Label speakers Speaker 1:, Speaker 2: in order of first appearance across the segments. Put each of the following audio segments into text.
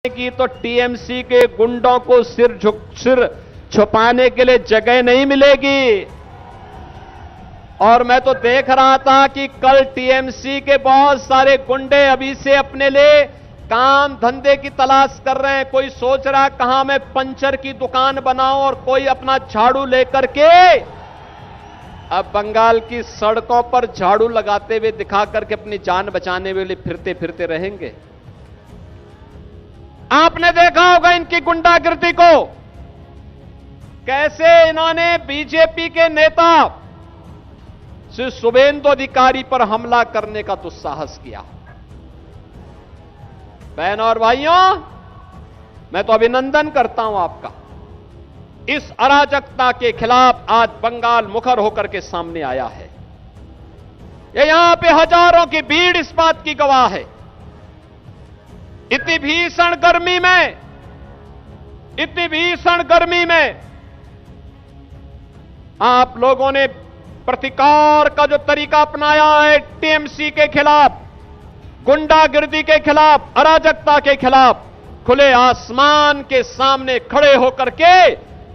Speaker 1: की तो टीएमसी के गुंडों को सिर छुपाने के लिए जगह नहीं मिलेगी। और मैं तो देख रहा था कि कल टीएमसी के बहुत सारे गुंडे अभी से अपने लिए काम धंधे की तलाश कर रहे हैं। कोई सोच रहा है कहां मैं पंचर की दुकान बनाऊं, और कोई अपना झाड़ू लेकर के अब बंगाल की सड़कों पर झाड़ू लगाते हुए दिखा करके अपनी जान बचाने के लिए फिरते फिरते रहेंगे। आपने देखा होगा इनकी गुंडागिर्दी को, कैसे इन्होंने बीजेपी के नेता श्री शुभेंदु अधिकारी पर हमला करने का दुस्साहस किया। बहनों और भाइयों, मैं तो अभिनंदन करता हूं आपका। इस अराजकता के खिलाफ आज बंगाल मुखर होकर के सामने आया है। यहां पे हजारों की भीड़ इस बात की गवाह है। इतनी भीषण गर्मी में आप लोगों ने प्रतिकार का जो तरीका अपनाया है टीएमसी के खिलाफ, गुंडागिर्दी के खिलाफ, अराजकता के खिलाफ, खुले आसमान के सामने खड़े होकर के,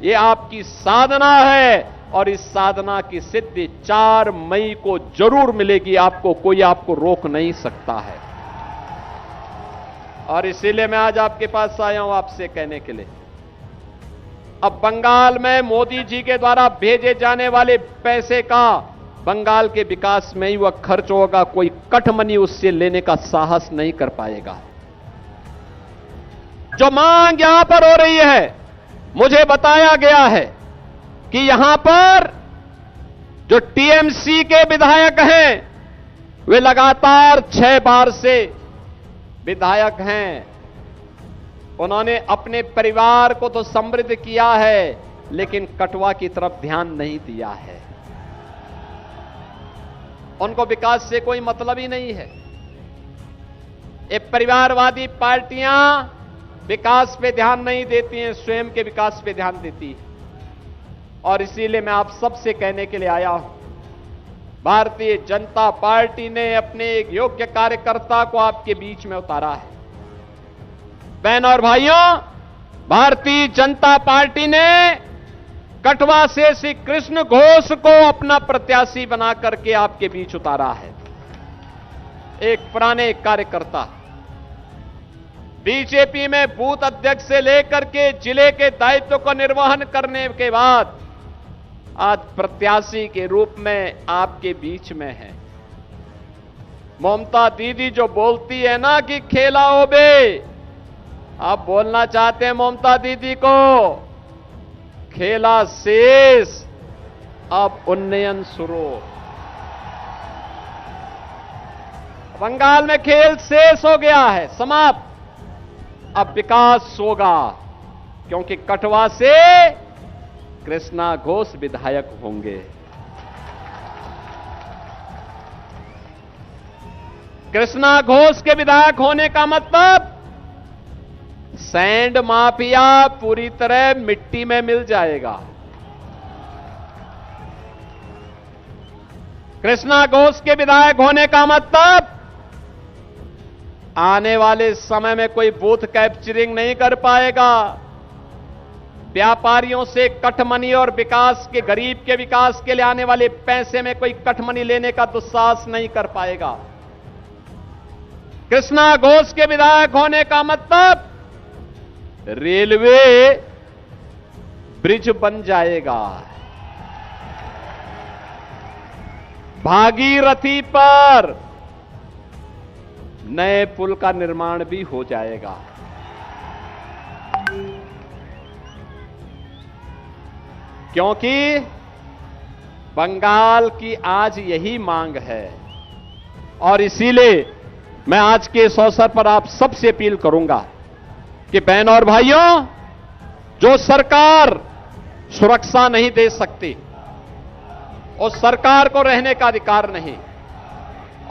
Speaker 1: ये आपकी साधना है। और इस साधना की सिद्धि 4 मई को जरूर मिलेगी आपको, कोई आपको रोक नहीं सकता है। और इसीलिए मैं आज आपके पास आया हूं आपसे कहने के लिए, अब बंगाल में मोदी जी के द्वारा भेजे जाने वाले पैसे का बंगाल के विकास में ही वह खर्च होगा। कोई कठमनी उससे लेने का साहस नहीं कर पाएगा। जो मांग यहां पर हो रही है, मुझे बताया गया है कि यहां पर जो टीएमसी के विधायक हैं, वे लगातार 6 बार से विधायक हैं। उन्होंने अपने परिवार को तो समृद्ध किया है, लेकिन कटवा की तरफ ध्यान नहीं दिया है। उनको विकास से कोई मतलब ही नहीं है। ये परिवारवादी पार्टियां विकास पे ध्यान नहीं देती हैं, स्वयं के विकास पे ध्यान देती है। और इसीलिए मैं आप सबसे कहने के लिए आया हूं, भारतीय जनता पार्टी ने अपने एक योग्य कार्यकर्ता को आपके बीच में उतारा है। बहनों और भाइयों, भारतीय जनता पार्टी ने कटवा से श्री कृष्ण घोष को अपना प्रत्याशी बना करके आपके बीच उतारा है। एक पुराने कार्यकर्ता, बीजेपी में बूथ अध्यक्ष से लेकर के जिले के दायित्व को निर्वहन करने के बाद आज प्रत्याशी के रूप में आपके बीच में है। ममता दीदी जो बोलती है ना कि खेला हो बे, आप बोलना चाहते हैं ममता दीदी को, खेला शेष, अब उन्नयन शुरू। बंगाल में खेल शेष हो गया है, समाप्त। अब विकास होगा, क्योंकि कटवा से कृष्णा घोष विधायक होंगे। कृष्णा घोष के विधायक होने का मतलब सैंड माफिया पूरी तरह मिट्टी में मिल जाएगा। कृष्णा घोष के विधायक होने का मतलब आने वाले समय में कोई बूथ कैप्चरिंग नहीं कर पाएगा। व्यापारियों से कठमनी और विकास के, गरीब के विकास के लिए आने वाले पैसे में कोई कठमनी लेने का दुस्साहस नहीं कर पाएगा। कृष्णा घोष के विधायक होने का मतलब रेलवे ब्रिज बन जाएगा, भागीरथी पर नए पुल का निर्माण भी हो जाएगा। क्योंकि बंगाल की आज यही मांग है। और इसीलिए मैं आज के इस अवसर पर आप सबसे अपील करूंगा कि बहनों और भाइयों, जो सरकार सुरक्षा नहीं दे सकती, उस सरकार को रहने का अधिकार नहीं।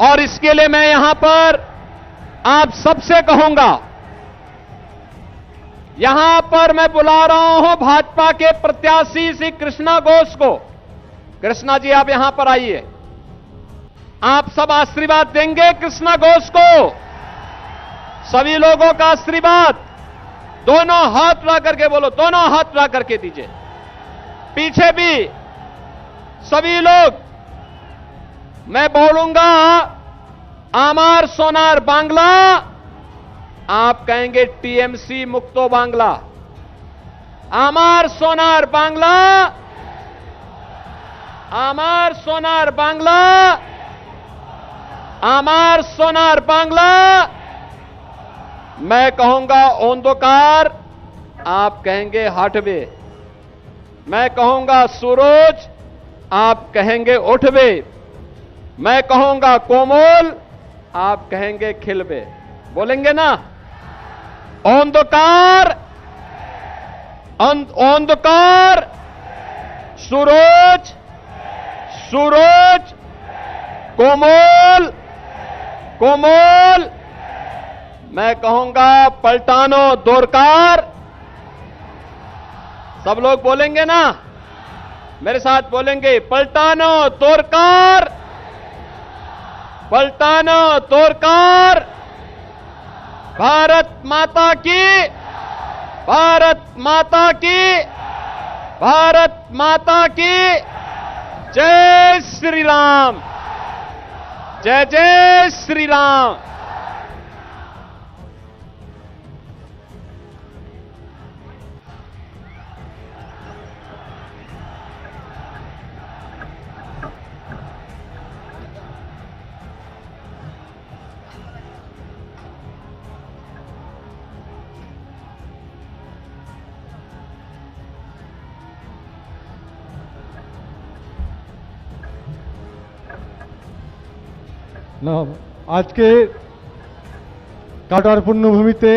Speaker 1: और इसके लिए मैं यहां पर आप सबसे कहूंगा, यहां पर मैं बुला रहा हूं भाजपा के प्रत्याशी श्री कृष्णा घोष को। कृष्णा जी, आप यहां पर आइए। आप सब आशीर्वाद देंगे कृष्णा घोष को, सभी लोगों का आशीर्वाद। दोनों हाथ ला करके बोलो, दोनों हाथ ला करके दीजिए। पीछे भी सभी लोग, मैं बोलूंगा आमार सोनार बांग्ला, आप कहेंगे टीएमसी मुक्तो बांग्ला। आमार सोनार बांग्ला, आमार सोनार बांग्ला, आमार सोनार बांग्ला। मैं कहूंगा ओंधकार, आप कहेंगे हटवे। मैं कहूंगा सूरज, आप कहेंगे उठवे। मैं कहूंगा कोमल, आप कहेंगे खिलवे। बोलेंगे ना? ओंधकार, ओंधकार, सूरज, सूरज, कोमल, कोमल। मैं कहूंगा पलटानो दोरकार। सब लोग बोलेंगे ना? मेरे साथ बोलेंगे, पलटानो दोरकार, पलटानो दोरकार। भारत माता की, भारत माता की, भारत माता की जय श्री राम, जय जय श्री राम।
Speaker 2: না আজকে কাটোয়ার পূর্ণভূমিতে